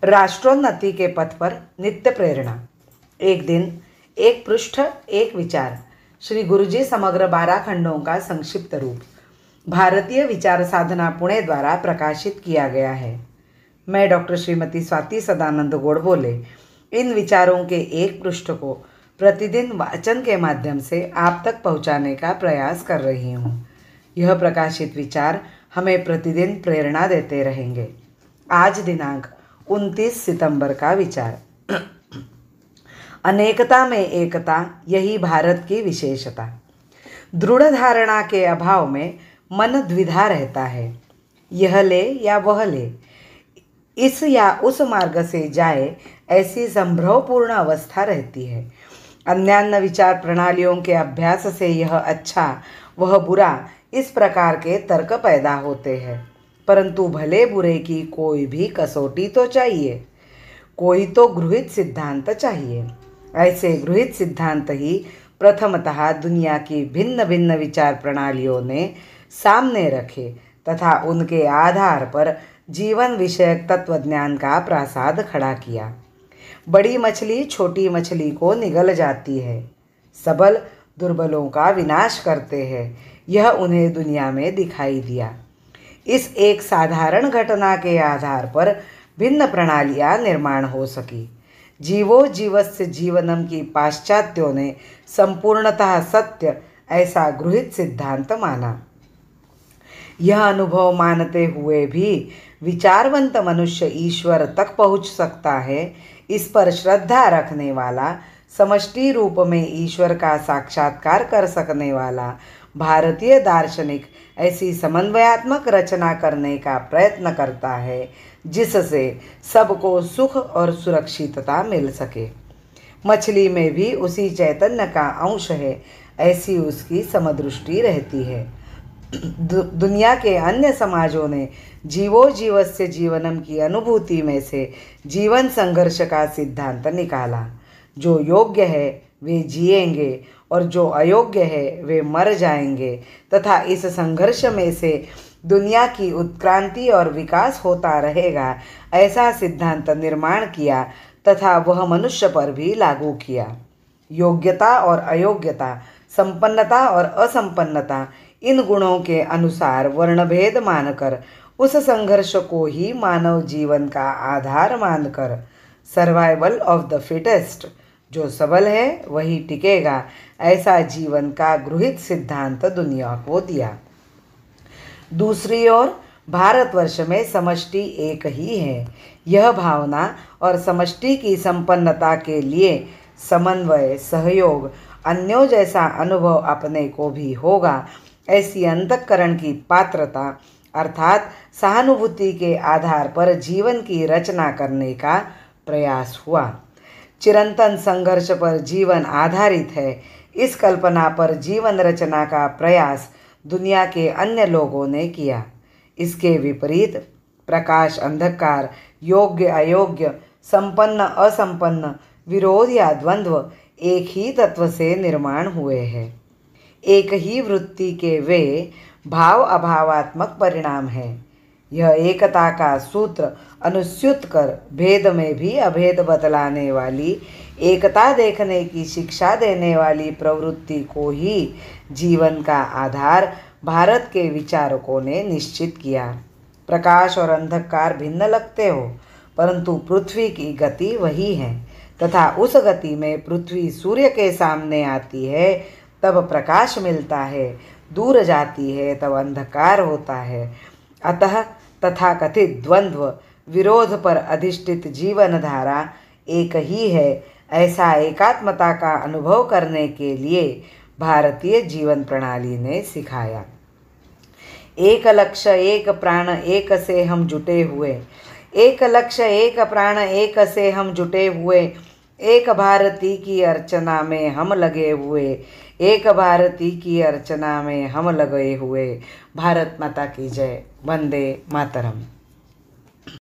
राष्ट्रोन्नति के पथ पर नित्य प्रेरणा। एक दिन, एक पृष्ठ, एक विचार। श्री गुरुजी समग्र 12 खंडों का संक्षिप्त रूप भारतीय विचार साधना पुणे द्वारा प्रकाशित किया गया है। मैं डॉक्टर श्रीमती स्वाति सदानंद गोडबोले इन विचारों के एक पृष्ठ को प्रतिदिन वाचन के माध्यम से आप तक पहुंचाने का प्रयास कर रही हूं। यह प्रकाशित विचार हमें प्रतिदिन प्रेरणा देते रहेंगे। आज दिनांक 29 सितंबर का विचार। अनेकता में एकता, यही भारत की विशेषता। दृढ़ धारणा के अभाव में मन द्विधा रहता है, यह ले या वह ले, इस या उस मार्ग से जाए, ऐसी संभ्रमपूर्ण अवस्था रहती है। अन्यान्य विचार प्रणालियों के अभ्यास से यह अच्छा वह बुरा, इस प्रकार के तर्क पैदा होते हैं। परंतु भले बुरे की कोई भी कसौटी तो चाहिए, कोई तो गृहीत सिद्धांत चाहिए। ऐसे गृहीत सिद्धांत ही प्रथमतः दुनिया की भिन्न भिन्न विचार प्रणालियों ने सामने रखे तथा उनके आधार पर जीवन विषयक तत्वज्ञान का प्रासाद खड़ा किया। बड़ी मछली छोटी मछली को निगल जाती है, सबल दुर्बलों का विनाश करते हैं, यह उन्हें दुनिया में दिखाई दिया। इस एक साधारण घटना के आधार पर भिन्न प्रणालियाँ निर्माण हो सकी। जीवो जीवस्य जीवनम की पाश्चात्यों ने संपूर्णतः सत्य ऐसा गृहीत सिद्धांत माना। यह अनुभव मानते हुए भी विचारवंत मनुष्य ईश्वर तक पहुँच सकता है, इस पर श्रद्धा रखने वाला, समष्टि रूप में ईश्वर का साक्षात्कार कर सकने वाला भारतीय दार्शनिक ऐसी समन्वयात्मक रचना करने का प्रयत्न करता है जिससे सबको सुख और सुरक्षितता मिल सके। मछली में भी उसी चैतन्य का अंश है, ऐसी उसकी समदृष्टि रहती है। दुनिया के अन्य समाजों ने जीवो जीवस्य जीवनम की अनुभूति में से जीवन संघर्ष का सिद्धांत निकाला। जो योग्य है वे जिएंगे और जो अयोग्य है वे मर जाएंगे तथा इस संघर्ष में से दुनिया की उत्क्रांति और विकास होता रहेगा, ऐसा सिद्धांत निर्माण किया तथा वह मनुष्य पर भी लागू किया। योग्यता और अयोग्यता, संपन्नता और असंपन्नता, इन गुणों के अनुसार वर्णभेद मानकर उस संघर्ष को ही मानव जीवन का आधार मानकर सर्वाइवल ऑफ द फिटेस्ट, जो सबल है वही टिकेगा, ऐसा जीवन का गृहीत सिद्धांत दुनिया को दिया। दूसरी ओर भारतवर्ष में समष्टि एक ही है। यह भावना और समष्टि की संपन्नता के लिए समन्वय, सहयोग, अन्यों जैसा अनुभव अपने को भी होगा, ऐसी अंतःकरण की पात्रता अर्थात सहानुभूति के आधार पर जीवन की रचना करने का प्रयास हुआ। चिरंतन संघर्ष पर जीवन आधारित है, इस कल्पना पर जीवन रचना का प्रयास दुनिया के अन्य लोगों ने किया। इसके विपरीत प्रकाश अंधकार, योग्य अयोग्य, संपन्न असंपन्न, विरोध या द्वंद्व एक ही तत्व से निर्माण हुए हैं। एक ही वृत्ति के वे भाव अभावात्मक परिणाम है। यह एकता का सूत्र अनुस्यूत कर भेद में भी अभेद बतलाने वाली, एकता देखने की शिक्षा देने वाली प्रवृत्ति को ही जीवन का आधार भारत के विचारकों ने निश्चित किया। प्रकाश और अंधकार भिन्न लगते हो, परंतु पृथ्वी की गति वही है तथा उस गति में पृथ्वी सूर्य के सामने आती है तब प्रकाश मिलता है, दूर जाती है तब अंधकार होता है। अतः तथाकथित द्वंद्व, विरोध पर अधिष्ठित जीवन धारा एक ही है, ऐसा एकात्मता का अनुभव करने के लिए भारतीय जीवन प्रणाली ने सिखाया। एक लक्ष्य एक प्राण एक से हम जुटे हुए, एक लक्ष्य एक प्राण एक से हम जुटे हुए, एक भारती की अर्चना में हम लगे हुए, एक भारती की अर्चना में हम लगे हुए। भारत माता की जय। वंदे मातरम।